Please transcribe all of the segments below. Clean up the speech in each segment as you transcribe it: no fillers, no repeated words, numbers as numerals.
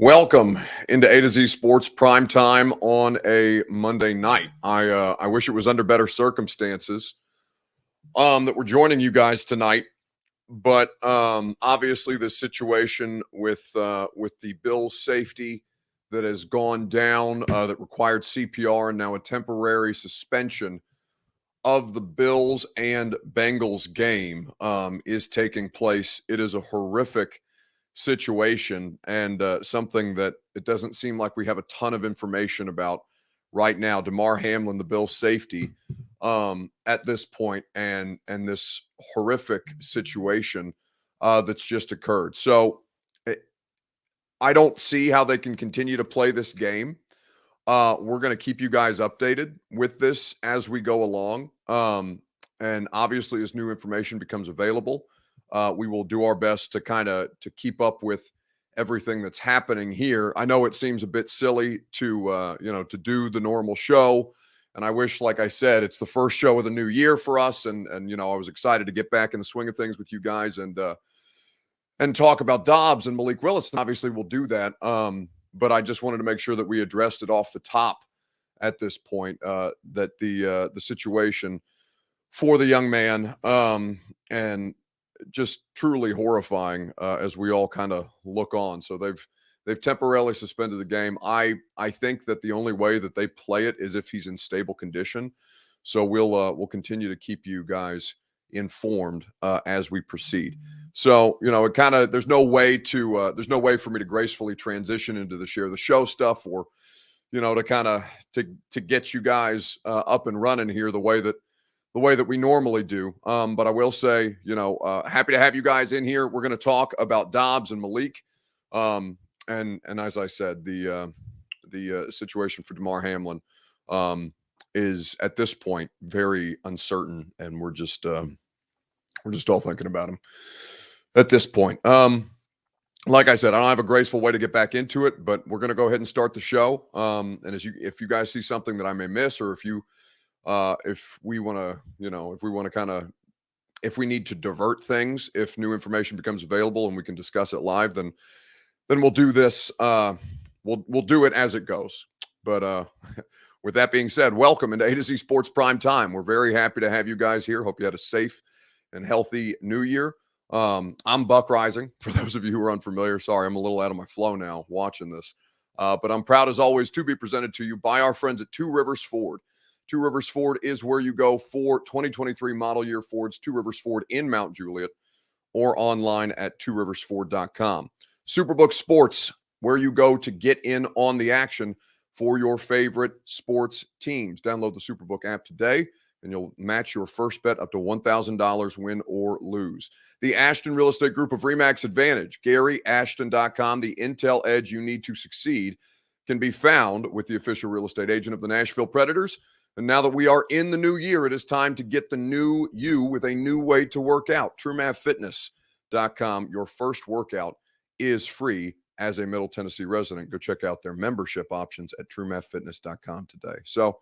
Welcome into A to Z Sports Prime Time on a Monday night. I wish it was under better circumstances that we're joining you guys tonight, but obviously the situation with the Bills safety that has gone down that required CPR and now a temporary suspension of the Bills and Bengals game is taking place. It is a horrific situation and something that it doesn't seem like we have a ton of information about right now. Hamlin, the Bills safety, at this point, and this horrific situation that's just occurred. So I don't see how they can continue to play this game. We're going to keep you guys updated with this as we go along. And obviously, as new information becomes available, we will do our best to keep up with everything that's happening here. I know it seems a bit silly to do the normal show, and I wish, like I said, it's the first show of the new year for us, and I was excited to get back in the swing of things with you guys and talk about Dobbs and Malik Willis. And obviously, we'll do that. But I just wanted to make sure that we addressed it off the top at this point, that the situation for the young man and just truly horrifying as we all kind of look on. So they've temporarily suspended the game. I think that the only way that they play it is if he's in stable condition. So we'll continue to keep you guys informed as we proceed. So it kind of there's no way for me to gracefully transition into the share the show stuff, or to kind of to get you guys up and running here the way that we normally do. But I will say, happy to have you guys in here. We're going to talk about Dobbs and Malik. And as I said, the situation for Hamlin is at this point very uncertain, and we're just all thinking about him at this point. Like I said, I don't have a graceful way to get back into it, but we're going to go ahead and start the show. And if you guys see something that I may miss, or if we want to, if we need to divert things, if new information becomes available and we can discuss it live, then we'll do this. We'll do it as it goes. But with that being said, welcome into A to Z Sports Prime Time. We're very happy to have you guys here. Hope you had a safe and healthy New Year. I'm Buck Rising. For those of you who are unfamiliar, sorry, I'm a little out of my flow now watching this. But I'm proud as always to be presented to you by our friends at Two Rivers Ford. Two Rivers Ford is where you go for 2023 model year Fords. Two Rivers Ford in Mount Juliet, or online at tworiversford.com. Superbook Sports, where you go to get in on the action for your favorite sports teams. Download the Superbook app today, and you'll match your first bet up to $1,000, win or lose. The Ashton Real Estate Group of RE/MAX Advantage, GaryAshton.com. The intel edge you need to succeed can be found with the official real estate agent of the Nashville Predators. And now that we are in the new year, it is time to get the new you with a new way to work out. TrueMathFitness.com. Your first workout is free as a Middle Tennessee resident. Go check out their membership options at TrueMathFitness.com today. So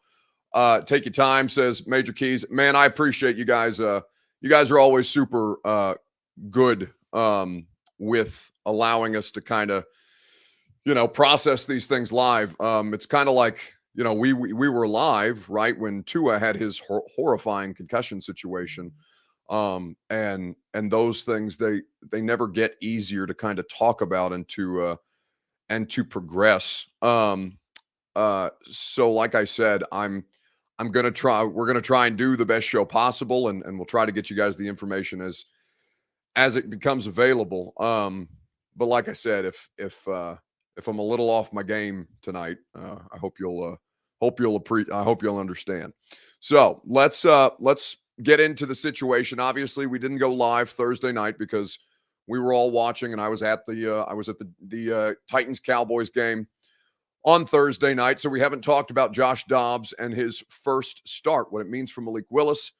take your time, says Major Keys. Man, I appreciate you guys. You guys are always super good with allowing us to kind of, process these things live. It's kind of like, we were live right when Tua had his horrifying concussion situation. And those things, they never get easier to kind of talk about and to progress. So like I said, we're going to try and do the best show possible, and we'll try to get you guys the information as it becomes available. But like I said, if I'm a little off my game tonight, I hope you'll understand. So let's get into the situation. Obviously, we didn't go live Thursday night because we were all watching, and I was at the Titans Cowboys game on Thursday night. So we haven't talked about Josh Dobbs and his first start, what it means for Malik Willis,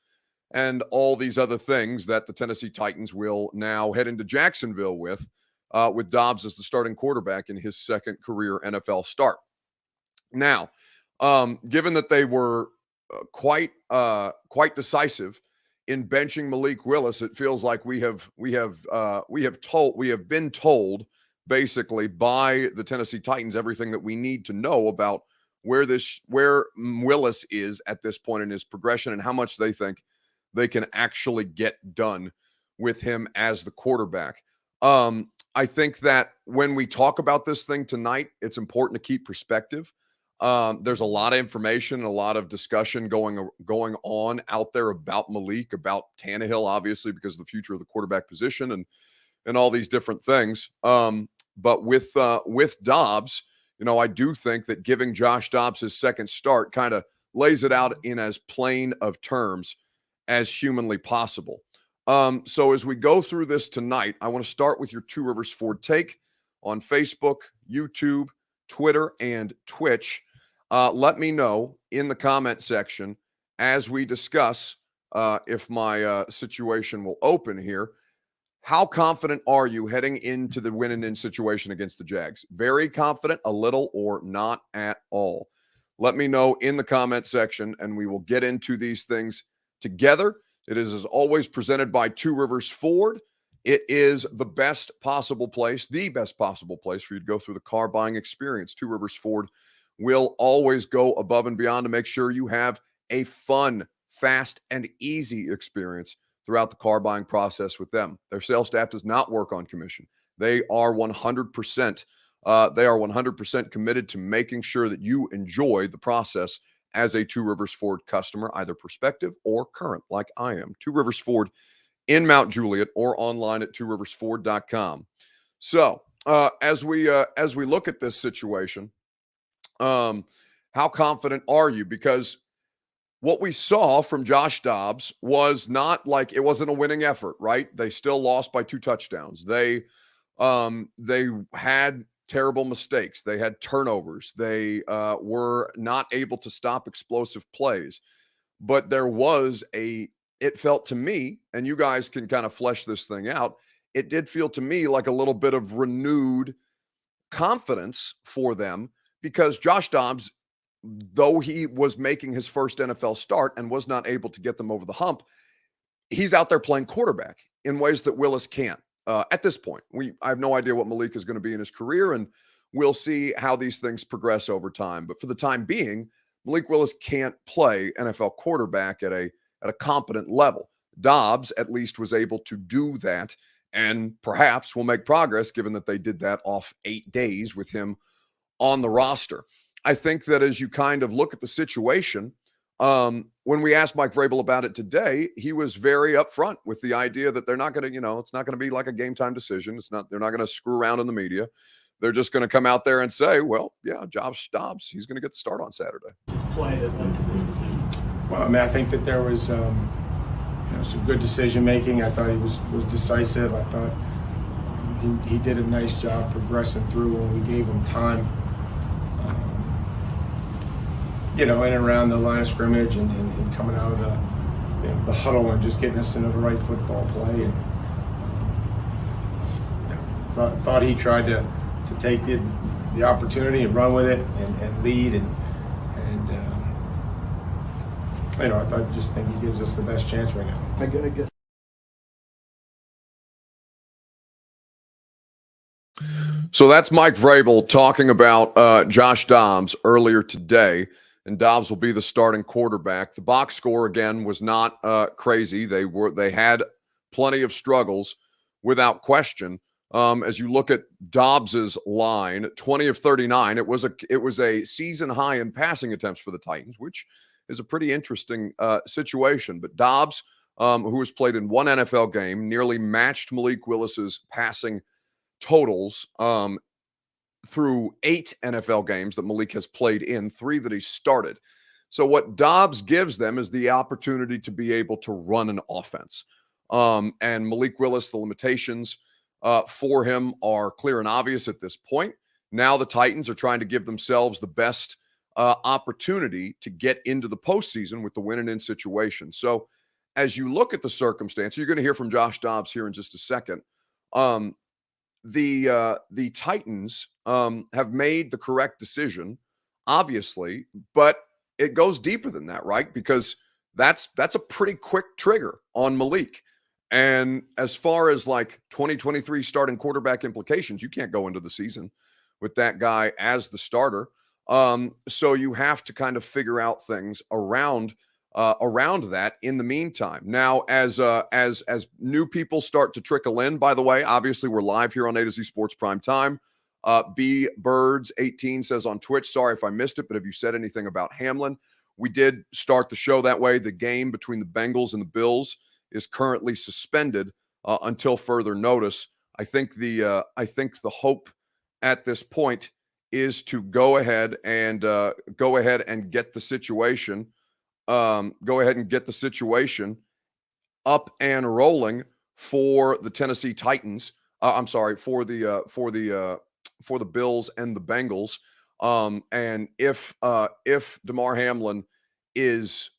and all these other things that the Tennessee Titans will now head into Jacksonville with Dobbs as the starting quarterback in his second career NFL start. Now, given that they were quite decisive in benching Malik Willis, it feels like we have been told basically by the Tennessee Titans everything that we need to know about where Willis is at this point in his progression and how much they think they can actually get done with him as the quarterback. I think that when we talk about this thing tonight, it's important to keep perspective. There's a lot of information, a lot of discussion going on out there about Malik, about Tannehill, obviously because of the future of the quarterback position and all these different things. But with Dobbs, I do think that giving Josh Dobbs his second start kind of lays it out in as plain of terms as humanly possible. So as we go through this tonight, I want to start with your Two Rivers Ford take on Facebook, YouTube, Twitter, and Twitch. Let me know in the comment section as we discuss if my situation will open here. How confident are you heading into the win-and-in situation against the Jags? Very confident, a little, or not at all? Let me know in the comment section, and we will get into these things together. It is, as always, presented by Two Rivers Ford. It is the best possible place for you to go through the car buying experience. Two Rivers Ford will always go above and beyond to make sure you have a fun, fast, and easy experience throughout the car buying process with them. Their sales staff does not work on commission. They are 100% committed to making sure that you enjoy the process as a Two Rivers Ford customer, either prospective or current, like I am. Two Rivers Ford in Mount Juliet or online at tworiversford.com. So as we look at this situation, how confident are you? Because what we saw from Josh Dobbs was not like it wasn't a winning effort, right? They still lost by 2 touchdowns. They had terrible mistakes. They had turnovers. They were not able to stop explosive plays. But there was it felt to me, and you guys can kind of flesh this thing out, it did feel to me like a little bit of renewed confidence for them because Josh Dobbs, though he was making his first NFL start and was not able to get them over the hump, he's out there playing quarterback in ways that Willis can't. At this point, I have no idea what Malik is going to be in his career, and we'll see how these things progress over time. But for the time being, Malik Willis can't play NFL quarterback at a competent level. Dobbs at least was able to do that, and perhaps will make progress given that they did that off 8 days with him on the roster. I think that as you kind of look at the situation, when we asked Mike Vrabel about it today, he was very upfront with the idea that they're not going to, it's not going to be like a game time decision. They're not going to screw around in the media. They're just going to come out there and say, well, yeah, Josh Dobbs, he's going to get the start on Saturday. Play that led to this decision. Well, I think that there was some good decision making. I thought he was decisive. I thought he did a nice job progressing through when we gave him time. In and around the line of scrimmage and coming out of the huddle and just getting us into the right football play. And thought he tried to take the opportunity and run with it and lead and I just think he gives us the best chance right now. I guess. So that's Mike Vrabel talking about Josh Dobbs earlier today, and Dobbs will be the starting quarterback. The box score again was not crazy. They had plenty of struggles without question. As you look at Dobbs's line, 20 of 39, it was a season high in passing attempts for the Titans, which is a pretty interesting situation. But Dobbs, who has played in 1 NFL game, nearly matched Malik Willis's passing totals through 8 NFL games that Malik has played in, 3 that he started. So what Dobbs gives them is the opportunity to be able to run an offense. And Malik Willis, the limitations for him are clear and obvious at this point. Now the Titans are trying to give themselves the best opportunity to get into the postseason with the win-and-in situation. So as you look at the circumstance, you're going to hear from Josh Dobbs here in just a second. The Titans have made the correct decision, obviously, but it goes deeper than that, right? Because that's a pretty quick trigger on Malik. And as far as like 2023 starting quarterback implications, you can't go into the season with that guy as the starter. So you have to kind of figure out things around that in the meantime. Now, as new people start to trickle in, by the way, obviously we're live here on A to Z Sports Prime Time. B Birds 18 says on Twitch, sorry if I missed it, but have you said anything about Hamlin? We did start the show that way. The game between the Bengals and the Bills is currently suspended until further notice. I think the hope at this point is to go ahead and get the situation up and rolling for the Tennessee Titans. For the Bills and the Bengals. And if Damar Hamlin is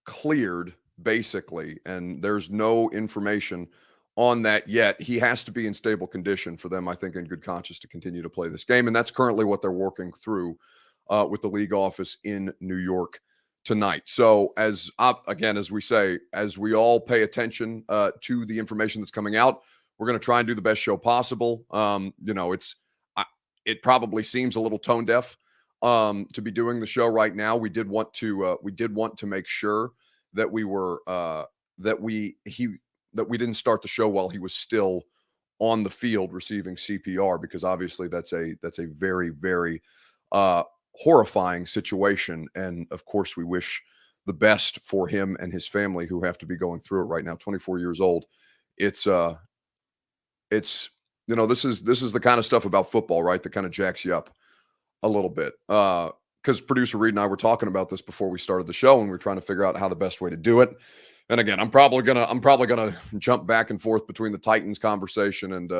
cleared, basically, and there's no information on that yet, he has to be in stable condition for them, I think, in good conscience to continue to play this game. And that's currently what they're working through with the league office in New York tonight. So as we say, as we all pay attention to the information that's coming out, we're going to try and do the best show possible. It probably seems a little tone deaf to be doing the show right now. We did want to make sure that we didn't start the show while he was still on the field receiving CPR, because obviously that's a very, very horrifying situation. And of course, we wish the best for him and his family who have to be going through it right now. 24 years old. This is the kind of stuff about football, right, that kind of jacks you up a little bit. Because producer Reed and I were talking about this before we started the show, and we are trying to figure out how the best way to do it. And again, I'm probably gonna jump back and forth between the Titans conversation and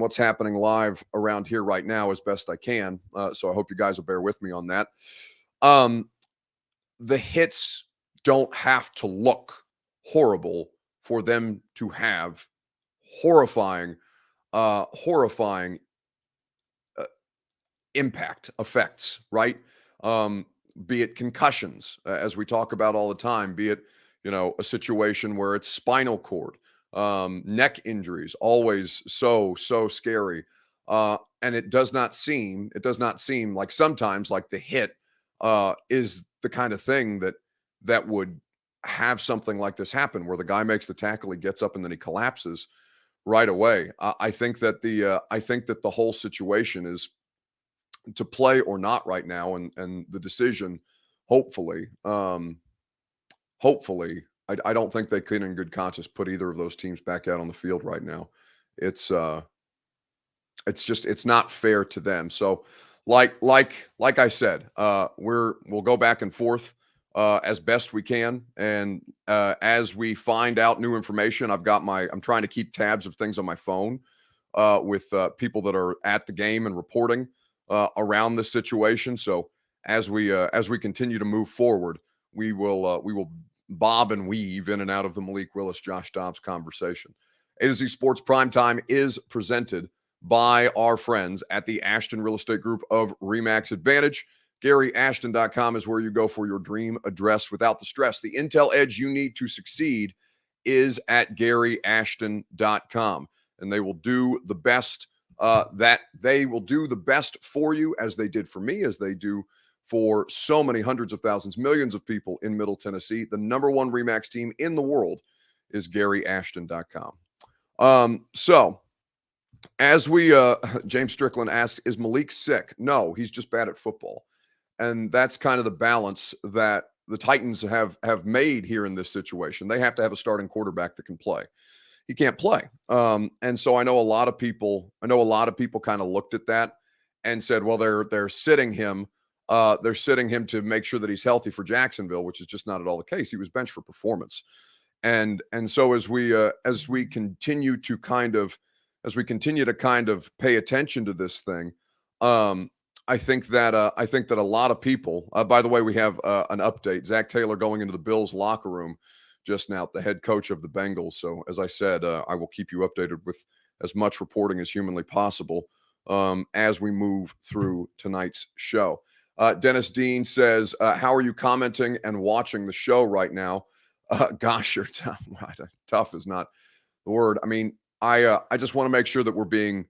what's happening live around here right now as best I can. So I hope you guys will bear with me on that. The hits don't have to look horrible for them to have horrifying impact effects, right? Be it concussions, as we talk about all the time, be it, a situation where it's spinal cord, neck injuries, always so scary. And it does not seem like sometimes like the hit is the kind of thing that would have something like this happen, where the guy makes the tackle, he gets up, and then he collapses right away. I think that the whole situation is to play or not right now, and the decision, hopefully, I don't think they can in good conscience put either of those teams back out on the field right now. It's not fair to them. So like I said, we'll go back and forth as best we can. And as we find out new information, I'm trying to keep tabs of things on my phone with people that are at the game and reporting around this situation. So as we continue to move forward, we will bob and weave in and out of the Malik Willis, Josh Dobbs conversation. A to Z Sports Primetime is presented by our friends at the Ashton Real Estate Group of RE/MAX Advantage. GaryAshton.com is where you go for your dream address without the stress. The intel edge you need to succeed is at GaryAshton.com, and they will do the best for you, as they did for me, as they do for so many hundreds of thousands, millions of people in Middle Tennessee. The number one RE/MAX team in the world is GaryAshton.com. So as we, James Strickland asked, is Malik sick? No, he's just bad at football. And that's kind of the balance that the Titans have made here in this situation. They have to have a starting quarterback that can play. He can't play. And so I know a lot of people kind of looked at that and said, well, they're sitting him. They're sitting him to make sure that he's healthy for Jacksonville, which is just not at all the case. He was benched for performance. And so as we continue to kind of pay attention to this thing, I think that a lot of people, by the way, we have an update. Zach Taylor going into the Bills locker room just now, the head coach of the Bengals. So as I said, I will keep you updated with as much reporting as humanly possible as we move through tonight's show. Dennis Dean says, how are you commenting and watching the show right now? Gosh, you're tough. Tough is not the word. I mean, I just want to make sure that we're being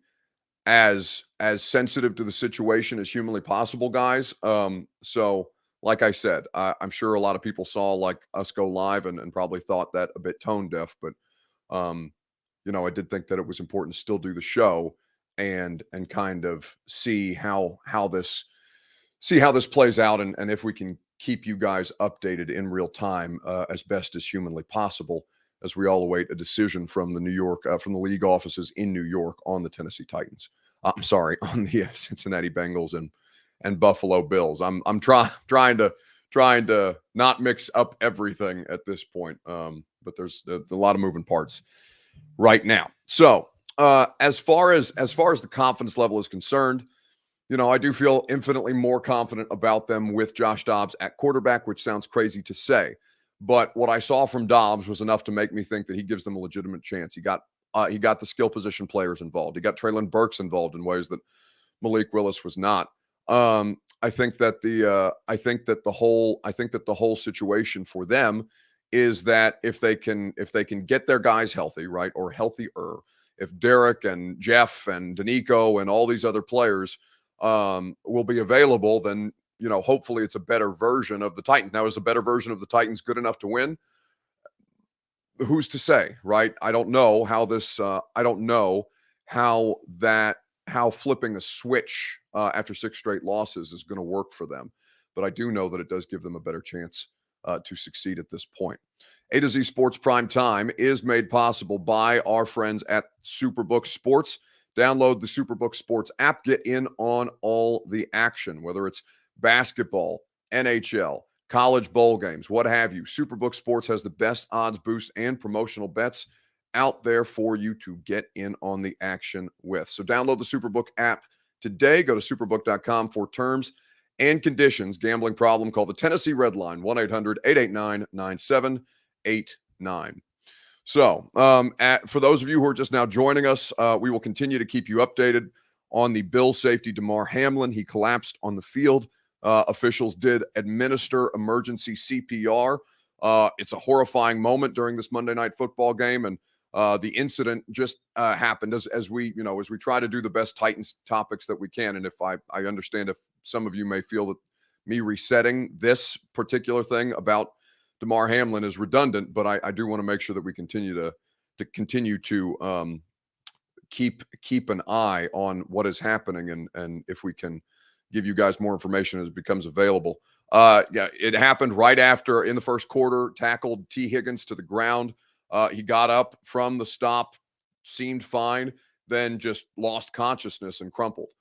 as sensitive to the situation as humanly possible, guys. So like I said, I'm sure a lot of people saw like us go live and probably thought that a bit tone deaf, but I did think that it was important to still do the show and kind of see how this plays out, and if we can keep you guys updated in real time as best as humanly possible, as we all await a decision from the league offices in New York on the Tennessee Titans. I'm sorry, on the Cincinnati Bengals and Buffalo Bills. I'm trying to not mix up everything at this point, but there's a lot of moving parts right now. So as far as the confidence level is concerned, I do feel infinitely more confident about them with Josh Dobbs at quarterback, which sounds crazy to say. But what I saw from Dobbs was enough to make me think that he gives them a legitimate chance. He got the skill position players involved. He got Treylon Burks involved in ways that Malik Willis was not. I think that the whole situation for them is that if they can get their guys healthy, right, or healthier, if Derek and Jeff and Danico and all these other players will be available, then hopefully it's a better version of the Titans. Now, is a better version of the Titans good enough to win? Who's to say, right? I don't know how this. I don't know how flipping the switch after 6 straight losses is going to work for them. But I do know that it does give them a better chance to succeed at this point. A to Z Sports Prime Time is made possible by our friends at Superbook Sports. Download the Superbook Sports app. Get in on all the action, whether it's basketball, NHL, college bowl games, what have you. Superbook Sports has the best odds boost and promotional bets out there for you to get in on the action with. So download the Superbook app today. Go to superbook.com for terms and conditions. Gambling problem, call the Tennessee Red Line, 1-800-889-9789. So for those of you who are just now joining us, we will continue to keep you updated on the Bills safety Damar Hamlin. He collapsed on the field. Officials did administer emergency CPR. It's a horrifying moment during this Monday Night Football game, and the incident just happened as we try to do the best Titans topics that we can. And if I understand if some of you may feel that me resetting this particular thing about Damar Hamlin is redundant, but I do want to make sure that we continue to keep an eye on what is happening, and if we can give you guys more information as it becomes available. It happened right after, in the first quarter, tackled T. Higgins to the ground. He got up from the stop, seemed fine, then just lost consciousness and crumpled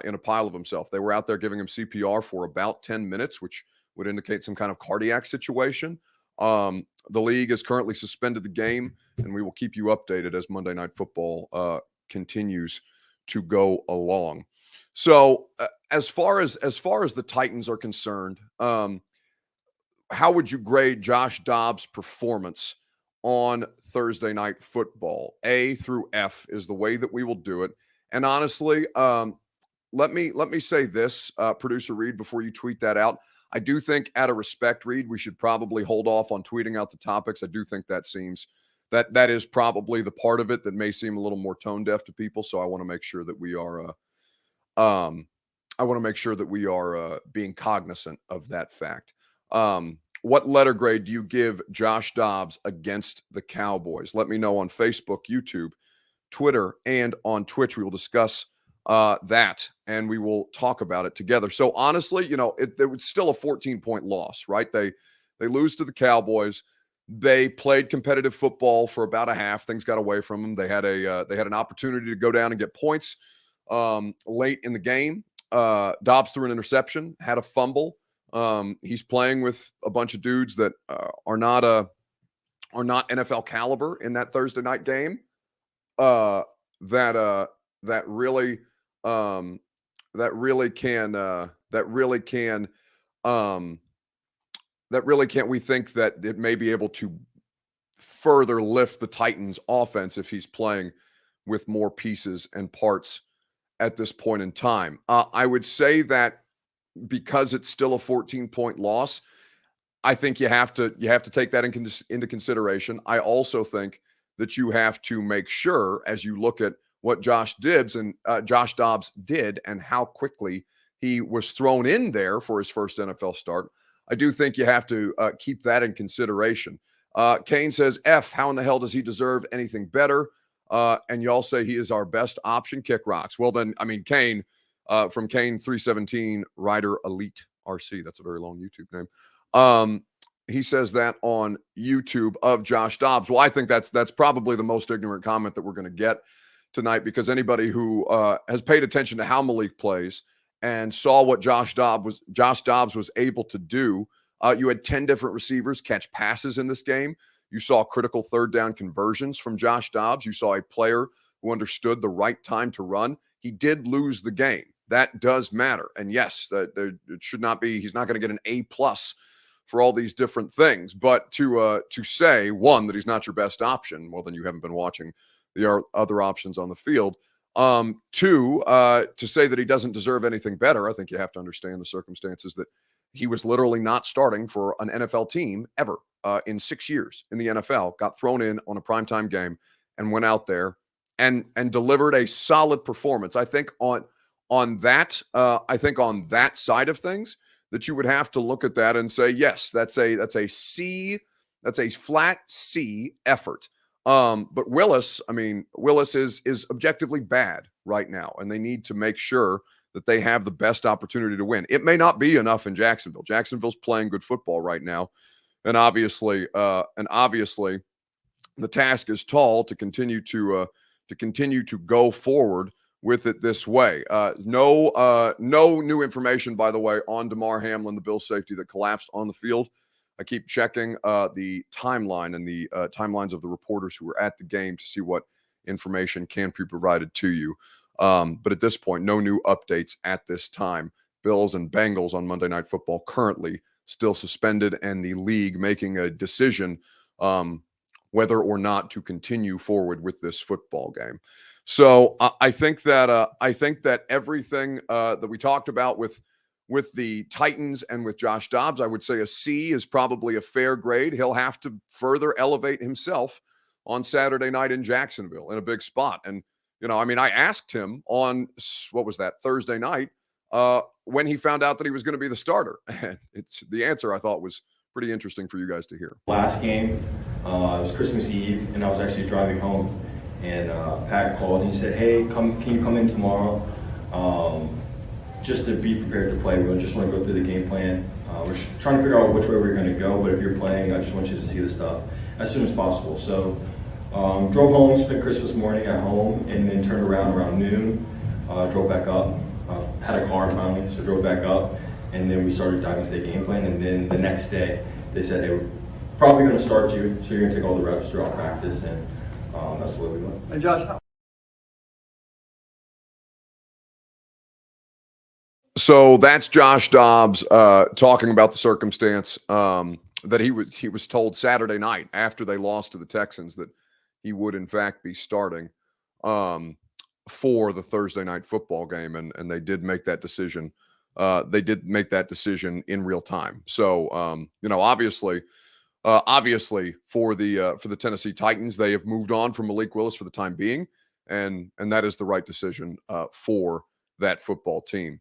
in a pile of himself. They were out there giving him CPR for about 10 minutes, which would indicate some kind of cardiac situation. The league has currently suspended the game, and we will keep you updated as Monday Night Football continues to go along. So as far as the Titans are concerned, how would you grade Josh Dobbs' performance on Thursday Night Football? A through F is the way that we will do it. And honestly, let me say this, producer Reed, before you tweet that out. I do think, out of respect, Reed, we should probably hold off on tweeting out the topics. I do think that is probably the part of it that may seem a little more tone deaf to people. So I want to make sure that we are being cognizant of that fact. What letter grade do you give Josh Dobbs against the Cowboys? Let me know on Facebook, YouTube, Twitter, and on Twitch. We will discuss that, and we will talk about it together. So honestly, it was still a 14-point loss, right? They lose to the Cowboys. They played competitive football for about a half. Things got away from them. They had an opportunity to go down and get points late in the game. Dobbs threw an interception, had a fumble. He's playing with a bunch of dudes that are not NFL caliber in that Thursday night game. That really can we think that it may be able to further lift the Titans offense if he's playing with more pieces and parts at this point in time. I would say that because it's still a 14-point loss, I think you have to take that into consideration. I also think that you have to make sure, as you look at what Josh Dobbs did and how quickly he was thrown in there for his first NFL start, I do think you have to keep that in consideration. Kane says, F, how in the hell does he deserve anything better? And y'all say he is our best option. Kick rocks. Well, then, I mean, Kane, from Kane 317 Rider Elite RC. That's a very long YouTube name. He says that on YouTube of Josh Dobbs. Well, I think that's probably the most ignorant comment that we're going to get tonight, because anybody who has paid attention to how Malik plays and saw what Josh Dobbs was able to do, you had 10 different receivers catch passes in this game. You saw critical third down conversions from Josh Dobbs. You saw a player who understood the right time to run. He did lose the game. That does matter. And yes, it should not be, he's not going to get an A+ for all these different things. But to say, one, that he's not your best option, well, then you haven't been watching the other options on the field. Two, to say that he doesn't deserve anything better, I think you have to understand the circumstances that he was literally not starting for an NFL team ever in 6 years in the NFL, got thrown in on a primetime game and went out there and delivered a solid performance. I think on that side of things, that you would have to look at that and say, yes, that's a C, that's a flat C effort. But Willis is objectively bad right now, and they need to make sure that they have the best opportunity to win. It may not be enough in Jacksonville. Jacksonville's playing good football right now, and obviously, the task is tall to continue to go forward with it this way. No new information, by the way, on Damar Hamlin, the Bills safety that collapsed on the field. I keep checking the timeline and the timelines of the reporters who were at the game to see what information can be provided to you. But at this point, no new updates at this time. Bills and Bengals on Monday Night Football currently still suspended, and the league making a decision whether or not to continue forward with this football game. So I think that everything that we talked about with the Titans and with Josh Dobbs, I would say a C is probably a fair grade. He'll have to further elevate himself on Saturday night in Jacksonville in a big spot. And, I asked him on, Thursday night, when he found out that he was going to be the starter. And the answer I thought was pretty interesting for you guys to hear. Last game, it was Christmas Eve, and I was actually driving home. And Pat called and he said, hey, can you come in tomorrow just to be prepared to play? We just want to go through the game plan. We're trying to figure out which way we're going to go, but if you're playing, I just want you to see the stuff as soon as possible. So drove home, spent Christmas morning at home, and then turned around noon, drove back up. Had a car finally, so drove back up, and then we started diving into the game plan. And then the next day, they said, hey, we're probably going to start you, so you're going to take all the reps throughout practice, and that's the way we went. And Josh, so that's Josh Dobbs talking about the circumstance that he was told Saturday night after they lost to the Texans that he would in fact be starting for the Thursday night football game, and they did make that decision. They did make that decision in real time. So obviously for the Tennessee Titans, they have moved on from Malik Willis for the time being, and that is the right decision for that football team.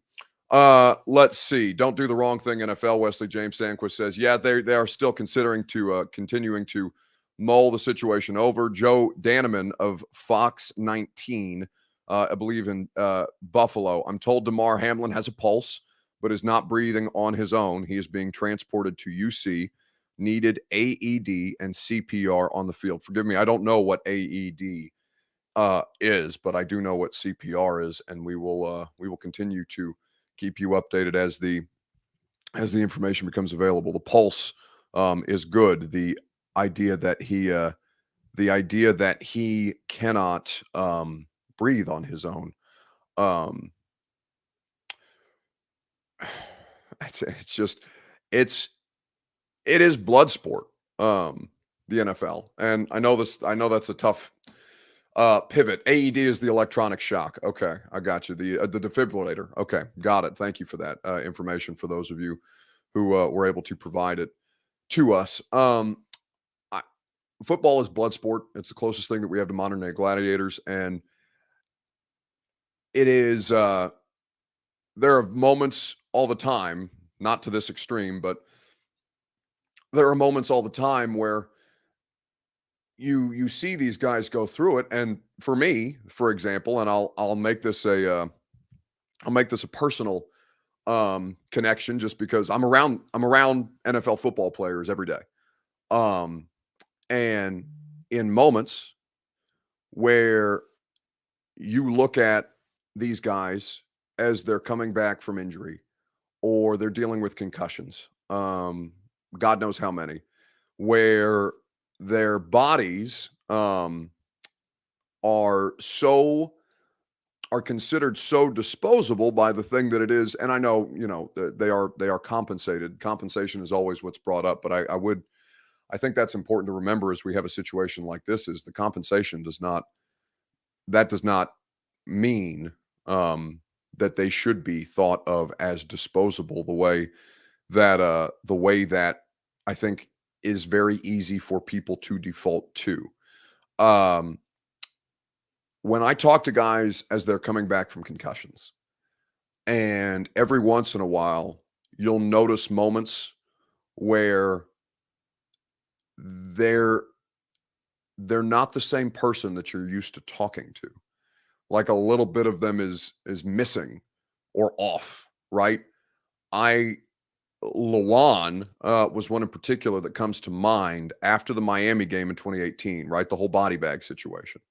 Let's see. Don't do the wrong thing, NFL. Wesley James Sandquist says, yeah, they are still considering continuing to mull the situation over. Joe Daneman of Fox 19, I believe in Buffalo. I'm told Damar Hamlin has a pulse, but is not breathing on his own. He is being transported to UC. Needed AED and CPR on the field. Forgive me, I don't know what AED is, but I do know what CPR is, and we will continue to keep you updated as the information becomes available. The pulse is good. The idea that he cannot breathe on his own. It is blood sport, the NFL. And I know that's a tough Pivot. AED is the electronic shock. Okay, I got you. The defibrillator. Okay, got it. Thank you for that information for those of you who were able to provide it to us. Football is blood sport. It's the closest thing that we have to modern day gladiators, and it is. There are moments all the time, not to this extreme, but there are moments all the time where you see these guys go through it. And for me, for example, and I'll make this a personal connection, just because I'm around NFL football players every day. And in moments where you look at these guys as they're coming back from injury or they're dealing with concussions, God knows how many, where their bodies are considered so disposable by the thing that it is. And I know, they are compensated. Compensation is always what's brought up, but I think that's important to remember as we have a situation like this, is the compensation does not mean that they should be thought of as disposable the way that I think is very easy for people to default to. When I talk to guys as they're coming back from concussions, and every once in a while, you'll notice moments where they're not the same person that you're used to talking to. Like a little bit of them is missing or off, right? Lawan was one in particular that comes to mind after the Miami game in 2018, right? The whole body bag situation.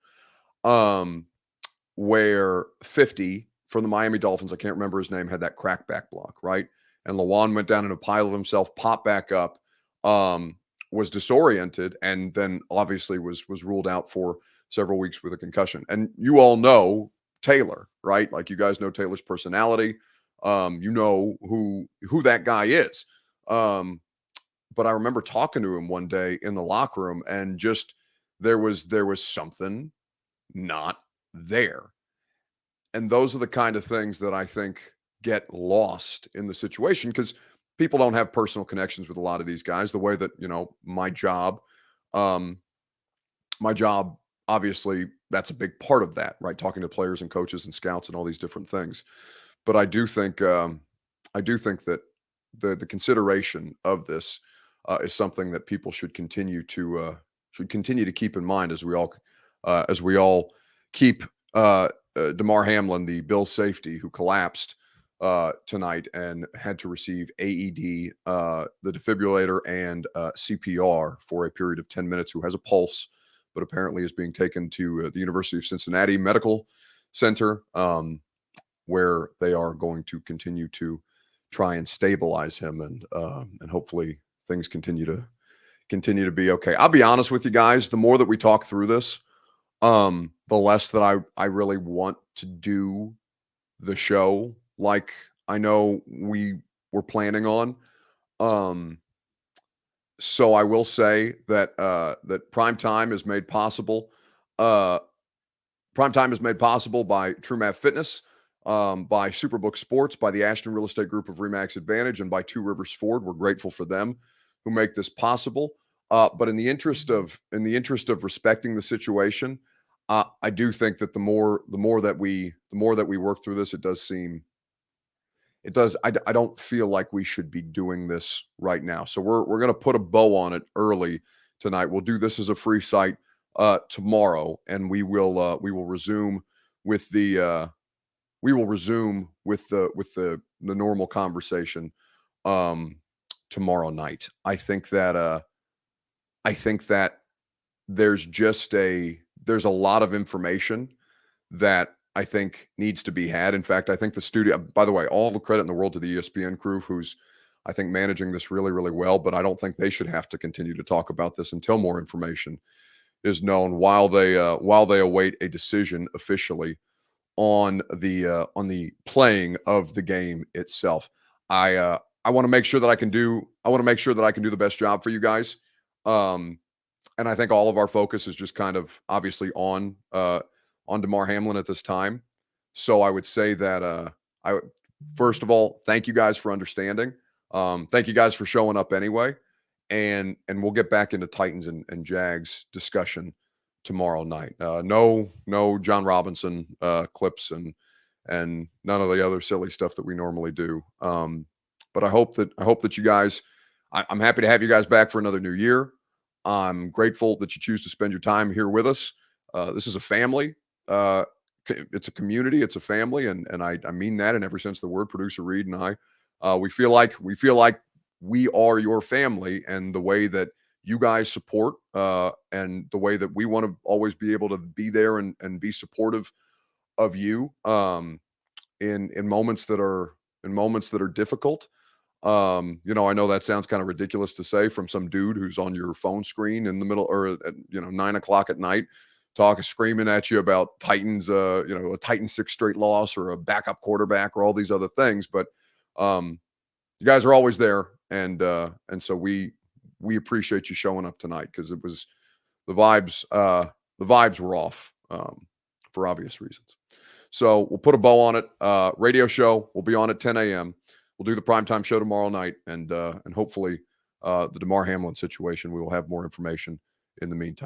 Where 50 from the Miami Dolphins, I can't remember his name, had that crackback block, right? And Lawan went down in a pile of himself, popped back up, was disoriented, and then obviously was ruled out for several weeks with a concussion. And you all know Taylor, right? Like, you guys know Taylor's personality. You know who that guy is. But I remember talking to him one day in the locker room, and just there was something not there. And those are the kind of things that I think get lost in the situation, because people don't have personal connections with a lot of these guys the way that, my job, obviously that's a big part of that, right? Talking to players and coaches and scouts and all these different things. But I do think that the consideration of this is something that people should continue to keep in mind as we all keep Damar Hamlin, the Bills safety who collapsed tonight and had to receive AED, the defibrillator, and CPR for a period of 10 minutes, who has a pulse, but apparently is being taken to the University of Cincinnati Medical Center, where they are going to continue to try and stabilize him, and hopefully things continue to be okay. I'll be honest with you guys, the more that we talk through this, the less that I really want to do the show like I know we were planning on. So I will say that that Primetime is made possible. Primetime is made possible by TrueMath Fitness, by Superbook Sports, by the Ashton Real Estate Group of Remax Advantage, and by Two Rivers Ford. We're grateful for them who make this possible. But in the interest of respecting the situation, I do think that the more that we work through this, I don't feel like we should be doing this right now. So we're going to put a bow on it early tonight. We'll do this as a free site tomorrow, and we will resume with the normal conversation tomorrow night. I think that there's a lot of information that I think needs to be had. In fact, I think the studio, by the way, all the credit in the world to the ESPN crew, who's, I think, managing this really, really well, but I don't think they should have to continue to talk about this until more information is known, while they await a decision officially on the playing of the game itself. I want to make sure that I can do the best job for you guys. And I think all of our focus is just kind of obviously on DeMar Hamlin at this time. So I would say that first of all, thank you guys for understanding. Thank you guys for showing up anyway. And we'll get back into Titans and Jags discussion tomorrow night. No John Robinson clips and none of the other silly stuff that we normally do. But I hope that you guys, I'm happy to have you guys back for another new year. I'm grateful that you choose to spend your time here with us. This is a family. It's a community. It's a family, and I mean that in every sense of the word. Producer Reed and I, we feel like we are your family, and the way that you guys support, and the way that we want to always be able to be there and be supportive of you, in moments that are difficult. I know that sounds kind of ridiculous to say from some dude who's on your phone screen in the middle, or at 9 o'clock at night, screaming at you about Titans, a Titans 6 straight loss or a backup quarterback or all these other things. But you guys are always there, and so we appreciate you showing up tonight, because it was the vibes were off, for obvious reasons. So we'll put a bow on it. Radio show will be on at 10 a.m. We'll do the primetime show tomorrow night, and hopefully the DeMar Hamlin situation, we will have more information in the meantime.